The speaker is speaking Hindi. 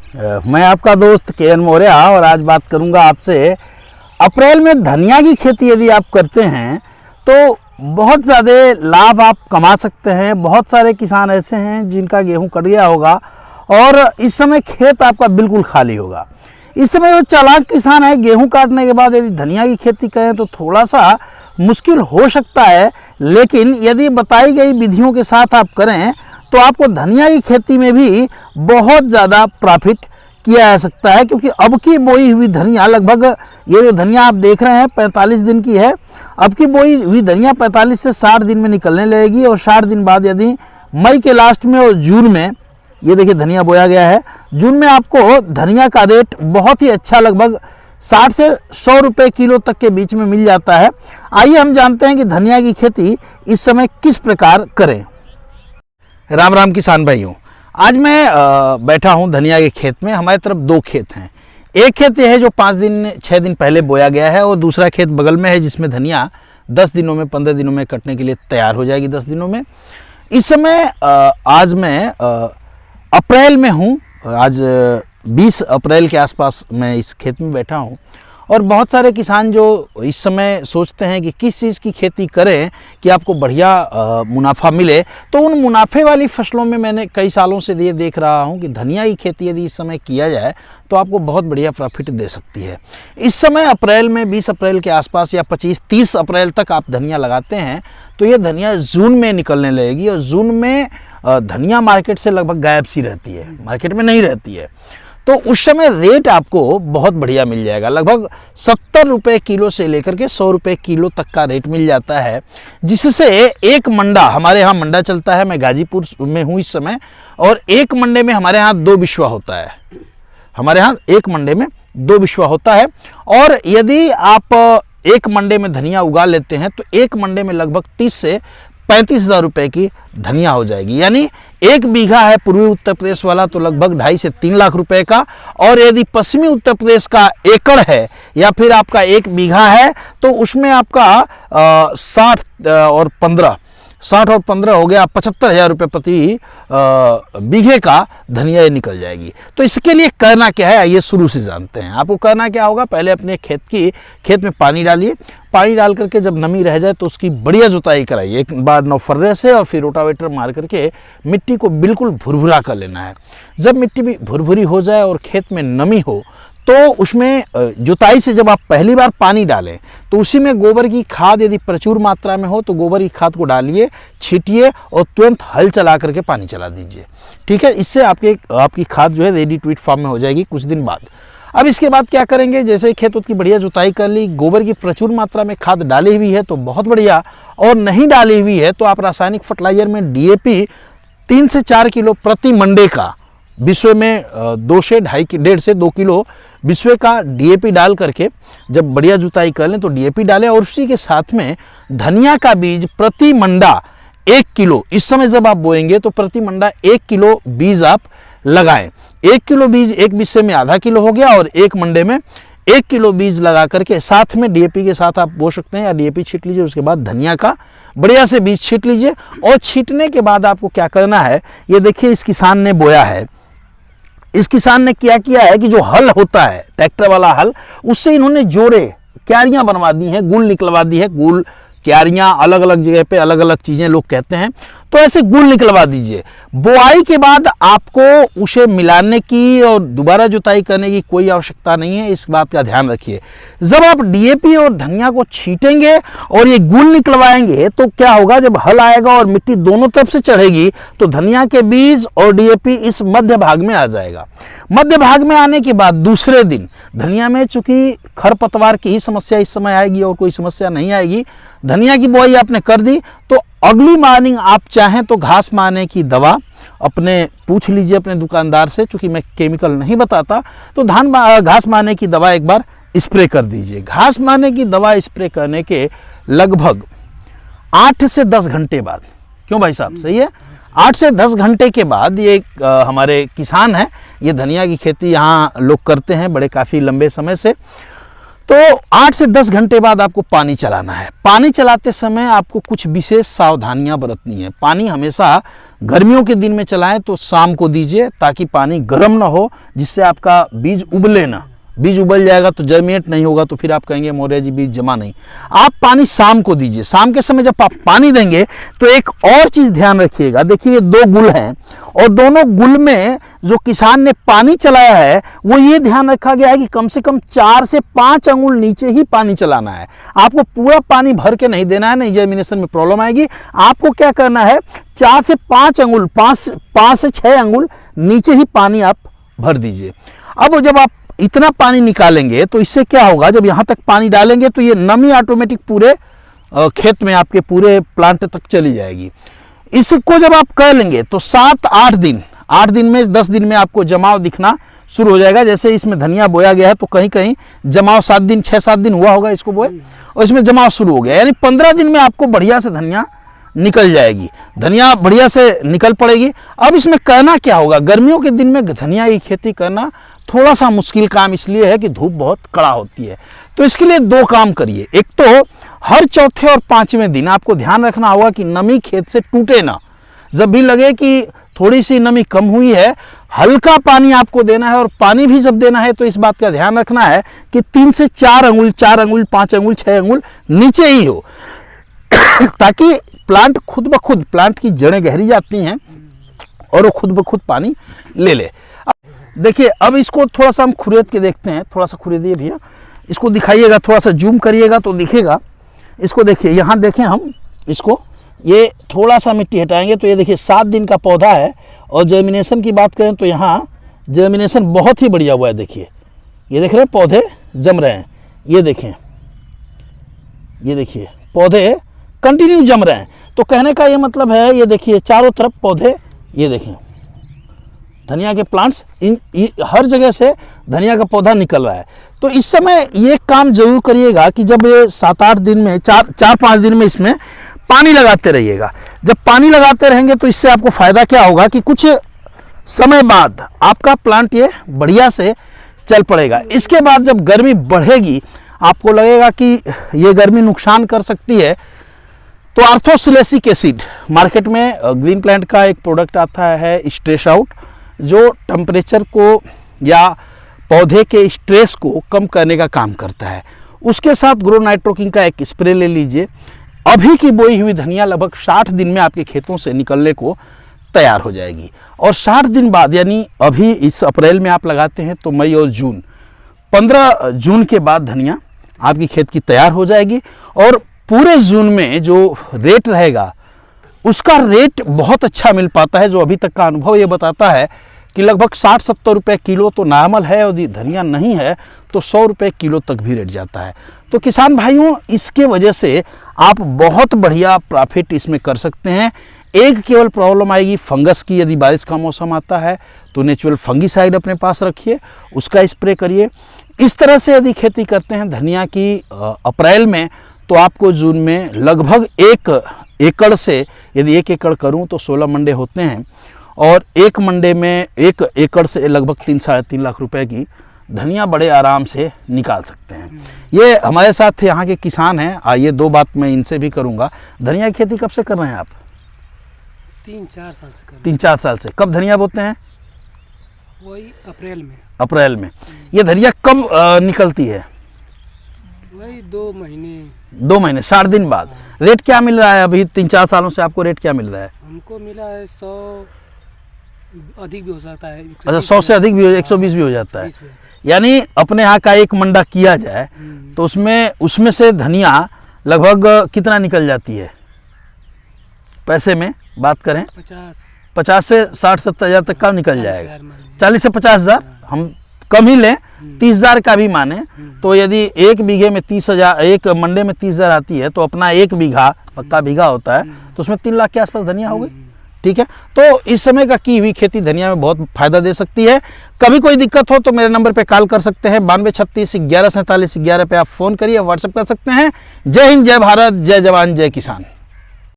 मैं आपका दोस्त के.एन. मौर्य और आज बात करूंगा आपसे। अप्रैल में धनिया की खेती यदि आप करते हैं तो बहुत ज़्यादा लाभ आप कमा सकते हैं। बहुत सारे किसान ऐसे हैं जिनका गेहूं कट गया होगा और इस समय खेत आपका बिल्कुल खाली होगा। इस समय जो चालाक किसान है, गेहूं काटने के बाद यदि धनिया की खेती करें तो थोड़ा सा मुश्किल हो सकता है, लेकिन यदि बताई गई विधियों के साथ आप करें तो आपको धनिया की खेती में भी बहुत ज़्यादा प्रॉफिट किया जा सकता है। क्योंकि अब की बोई हुई धनिया लगभग, ये जो धनिया आप देख रहे हैं 45 दिन की है। अब की बोई हुई धनिया 45 से 60 दिन में निकलने लगेगी और 60 दिन बाद यदि मई के लास्ट में और जून में, ये देखिए धनिया बोया गया है, जून में आपको धनिया का रेट बहुत ही अच्छा लगभग 60 से 100 रुपये किलो तक के बीच में मिल जाता है। आइए हम जानते हैं कि धनिया की खेती इस समय किस प्रकार करें। राम राम किसान भाइयों, आज मैं बैठा हूं धनिया के खेत में। हमारी तरफ दो खेत हैं। एक खेत ये है जो 5-6 दिन पहले बोया गया है और दूसरा खेत बगल में है जिसमें धनिया 10 दिनों में 15 दिनों में कटने के लिए तैयार हो जाएगी। 10 दिनों में। इस समय आज मैं अप्रैल में हूं। आज 20 अप्रैल के आसपास मैं इस खेत में बैठा हूं और बहुत सारे किसान जो इस समय सोचते हैं कि किस चीज़ की खेती करें कि आपको बढ़िया मुनाफा मिले, तो उन मुनाफे वाली फसलों में मैंने कई सालों से ये देख रहा हूं कि धनिया की खेती यदि इस समय किया जाए तो आपको बहुत बढ़िया प्रॉफिट दे सकती है। इस समय अप्रैल में 20 अप्रैल के आसपास या 25-30 अप्रैल तक आप धनिया लगाते हैं तो ये धनिया जून में निकलने लगेगी और जून में धनिया मार्केट से लगभग गायब सी रहती है, मार्केट में नहीं रहती है। तो उस समय रेट आपको बहुत बढ़िया मिल जाएगा। लगभग 70 रुपये किलो से लेकर के 100 रुपये किलो तक का रेट मिल जाता है, जिससे एक मंडा, हमारे यहाँ मंडा चलता है, मैं गाजीपुर में हूँ इस समय, और एक मंडे में हमारे यहाँ 2 बिश्वा होता है। हमारे यहाँ एक मंडे में 2 बिश्वा होता है और यदि आप एक मंडे में धनिया उगा लेते हैं तो एक मंडे में लगभग 30 से 35 हज़ार रुपये की धनिया हो जाएगी। यानी 1 बीघा है पूर्वी उत्तर प्रदेश वाला तो लगभग 2.5 से 3 लाख रुपए का, और यदि पश्चिमी उत्तर प्रदेश का एकड़ है या फिर आपका 1 बीघा है तो उसमें आपका 60 और 15 हो गया 75,000 रुपये प्रति बीघे का धनिया निकल जाएगी। तो इसके लिए करना क्या है, आइए शुरू से जानते हैं। आपको करना क्या होगा, पहले अपने खेत में पानी डालिए। पानी डाल करके जब नमी रह जाए तो उसकी बढ़िया जुताई कराइए, एक बार नौफर्रे से, और फिर रोटावेटर मार करके मिट्टी को बिल्कुल भुरभुरा कर लेना है। जब मिट्टी भी भुरभुरी हो जाए और खेत में नमी हो तो उसमें जुताई से जब आप पहली बार पानी डालें तो उसी में गोबर की खाद यदि प्रचुर मात्रा में हो तो गोबर की खाद को डालिए, छीटिए और तुरंत हल चला करके पानी चला दीजिए। ठीक है, इससे आपकी खाद जो है रेडी टू ईट फॉर्म में हो जाएगी कुछ दिन बाद। अब इसके बाद क्या करेंगे, जैसे खेत की बढ़िया जुताई कर ली, गोबर की प्रचुर मात्रा में खाद डाली हुई है तो बहुत बढ़िया, और नहीं डाली हुई है तो आप रासायनिक फर्टिलाइजर में DAP 3 से 4 किलो प्रति मंडे का, बिस्वे में 1.5 से 2 किलो बिस्वे का DAP डाल करके जब बढ़िया जुताई कर लें तो DAP डालें, और उसी के साथ में धनिया का बीज प्रति मंडा 1 किलो, इस समय जब आप बोएंगे तो प्रति मंडा 1 किलो बीज आप लगाएं। 1 किलो बीज एक बिस्वे में आधा किलो हो गया और एक मंडे में 1 किलो बीज लगा करके साथ में DAP के साथ आप बो सकते हैं या DAP छीट लीजिए। उसके बाद धनिया का बढ़िया से बीज छीट लीजिए, और छीटने के बाद आपको क्या करना है, ये देखिए इस किसान ने बोया है। इस किसान ने क्या किया है कि जो हल होता है, ट्रैक्टर वाला हल, उससे इन्होंने जोड़े क्यारियां बनवा दी हैं, गुल निकलवा दी है। गुल क्यारियां अलग अलग जगह पे अलग अलग चीज़ें लोग कहते हैं, तो ऐसे गुल निकलवा दीजिए। बुआई के बाद आपको उसे मिलाने की और दोबारा जुताई करने की कोई आवश्यकता नहीं है, इस बात का ध्यान रखिए। जब आप DAP और धनिया को छीटेंगे और ये गुल निकलवाएंगे तो क्या होगा, जब हल आएगा और मिट्टी दोनों तरफ से चढ़ेगी तो धनिया के बीज और DAP इस मध्य भाग में आ जाएगा। मध्य भाग में आने के बाद दूसरे दिन धनिया में चूंकि खरपतवार की ही समस्या इस समय आएगी और कोई समस्या नहीं आएगी। धनिया की बुआई आपने कर दी तो अगली मॉर्निंग आप चाहें तो घास मारने की दवा अपने पूछ लीजिए अपने दुकानदार से, चूंकि मैं केमिकल नहीं बताता, तो घास मारने की दवा एक बार स्प्रे कर दीजिए। घास मारने की दवा स्प्रे करने के लगभग 8 से 10 घंटे बाद, क्यों भाई साहब, सही है, 8 से 10 घंटे के बाद ये हमारे किसान हैं, ये धनिया की खेती यहाँ लोग करते हैं बड़े काफ़ी लंबे समय से, तो 8 से 10 घंटे बाद आपको पानी चलाना है। पानी चलाते समय आपको कुछ विशेष सावधानियां बरतनी है। पानी हमेशा गर्मियों के दिन में चलाएं तो शाम को दीजिए, ताकि पानी गर्म ना हो, जिससे आपका बीज उबले ना। बीज उबल जाएगा तो जर्मिनेट नहीं होगा, तो फिर आप कहेंगे मौर्य जी बीज जमा नहीं। आप पानी शाम को दीजिए। शाम के समय जब आप पानी देंगे तो एक और चीज़ ध्यान रखिएगा। देखिए ये 2 गुल हैं और दोनों गुल में जो किसान ने पानी चलाया है वो ये ध्यान रखा गया है कि कम से कम 4 से 5 अंगुल नीचे ही पानी चलाना है। आपको पूरा पानी भर के नहीं देना है, नहीं जर्मिनेशन में प्रॉब्लम आएगी। आपको क्या करना है, 4 से 5 अंगुल, 5 से 6 अंगुल नीचे ही पानी आप भर दीजिए। अब जब आप इतना पानी निकालेंगे तो इससे क्या होगा, जब यहाँ तक पानी डालेंगे तो ये नमी ऑटोमेटिक पूरे खेत में, आपके पूरे प्लांट तक चली जाएगी। इसको जब आप कर लेंगे तो 7-8 दिन, 8 दिन में 10 दिन में आपको जमाव दिखना शुरू हो जाएगा। जैसे इसमें धनिया बोया गया है तो कहीं कहीं जमाव 7 दिन 6-7 दिन हुआ होगा इसको बोए, और इसमें जमाव शुरू हो गया, यानी 15 दिन में आपको बढ़िया से धनिया निकल जाएगी, धनिया बढ़िया से निकल पड़ेगी। अब इसमें करना क्या होगा, गर्मियों के दिन में धनिया की खेती करना थोड़ा सा मुश्किल काम इसलिए है कि धूप बहुत कड़ा होती है। तो इसके लिए 2 काम करिए। एक तो हर चौथे और 5वें दिन आपको ध्यान रखना होगा कि नमी खेत से टूटे ना। जब भी लगे कि थोड़ी सी नमी कम हुई है, हल्का पानी आपको देना है, और पानी भी जब देना है तो इस बात का ध्यान रखना है कि 3 से 4 अंगुल, 4 अंगुल, 5 अंगुल, 6 अंगुल नीचे ही हो, ताकि प्लांट खुद ब खुद, प्लांट की जड़ें गहरी जाती हैं और वो खुद ब खुद पानी ले ले। देखिए अब इसको थोड़ा सा हम खुरेद के देखते हैं। थोड़ा सा खुरेदिए भैया, इसको दिखाइएगा, थोड़ा सा जूम करिएगा तो दिखेगा। इसको देखिए, यहाँ देखें हम इसको, ये थोड़ा सा मिट्टी हटाएंगे तो ये देखिए 7 दिन का पौधा है। और जर्मिनेशन की बात करें तो यहाँ जर्मिनेशन बहुत ही बढ़िया हुआ है। देखिए ये देख रहे हैं पौधे जम रहे हैं, ये देखें, ये देखिए पौधे कंटिन्यू जम रहे हैं। तो कहने का ये मतलब है, ये देखिए चारों तरफ पौधे, ये देखें धनिया के प्लांट्स, हर जगह से धनिया का पौधा निकल रहा है। तो इस समय ये काम जरूर करिएगा कि जब ये 7-8 दिन में, 4-5 दिन में इसमें पानी लगाते रहिएगा। जब पानी लगाते रहेंगे तो इससे आपको फ़ायदा क्या होगा कि कुछ समय बाद आपका प्लांट ये बढ़िया से चल पड़ेगा। इसके बाद जब गर्मी बढ़ेगी, आपको लगेगा कि ये गर्मी नुकसान कर सकती है, तो आर्थोसिलेसिक एसिड, मार्केट में ग्रीन प्लांट का एक प्रोडक्ट आता है स्ट्रेस आउट, जो टेम्परेचर को या पौधे के स्ट्रेस को कम करने का काम करता है। उसके साथ ग्रो नाइट्रोकिंग का एक स्प्रे ले लीजिए। अभी की बोई हुई धनिया लगभग 60 दिन में आपके खेतों से निकलने को तैयार हो जाएगी। और 60 दिन बाद, यानी अभी इस अप्रैल में आप लगाते हैं तो मई और जून, 15 जून के बाद धनिया आपकी खेत की तैयार हो जाएगी। और पूरे जून में जो रेट रहेगा उसका रेट बहुत अच्छा मिल पाता है। जो अभी तक का अनुभव ये बताता है कि लगभग 60-70 रुपये किलो तो नॉर्मल है, और धनिया नहीं है तो 100 रुपये किलो तक भी रेट जाता है। तो किसान भाइयों, इसके वजह से आप बहुत बढ़िया प्रॉफिट इसमें कर सकते हैं। एक केवल प्रॉब्लम आएगी फंगस की। यदि बारिश का मौसम आता है तो नेचुरल फंगीसाइड अपने पास रखिए, उसका स्प्रे करिए। इस तरह से यदि खेती करते हैं धनिया की अप्रैल में, तो आपको जून में लगभग 1 एकड़ से, यदि 1 एकड़ करूं तो 16 मंडे होते हैं, और 1 मंडे में 1 एकड़ से लगभग 3-3.5 लाख रुपए की धनिया बड़े आराम से निकाल सकते हैं। ये हमारे साथ यहाँ के किसान हैं। आइए 2 बात मैं इनसे भी करूँगा। धनिया की खेती कब से कर रहे हैं आप? 3-4 साल से कर रहे हैं। 3-4 साल से। कब धनिया बोते हैं? वही अप्रैल में। अप्रैल में। ये धनिया कब निकलती है? वही 2 महीने। 2 महीने, 60 दिन बाद। रेट क्या मिल रहा है अभी 3-4 सालों से आपको? रेट क्या मिल रहा है? हमको मिला है 100, अधिक भी हो सकता है। अच्छा, 100 से अधिक भी, 120 भी हो जाता है। यानी अपने यहाँ का 1 मंडा किया जाए तो उसमें से धनिया लगभग कितना निकल जाती है? पैसे में बात करें 50 से 60-70 हज़ार तक का निकल जाएगा। 40 से 50 हज़ार, हम कम ही लें, 30,000 का भी माने तो यदि 1 बीघे में 30,000, 1 मंडे में 30,000 आती है, तो अपना 1 बीघा, पक्का बीघा होता है, तो उसमें 3 लाख के आसपास धनिया हो गई। ठीक है, तो इस समय का की हुई खेती धनिया में बहुत फायदा दे सकती है। कभी कोई दिक्कत हो तो मेरे नंबर पे कॉल कर सकते हैं, 9236 1147 11 पे आप फ़ोन करिए, व्हाट्सएप कर सकते हैं। जय हिंद, जय भारत, जय जवान, जय किसान।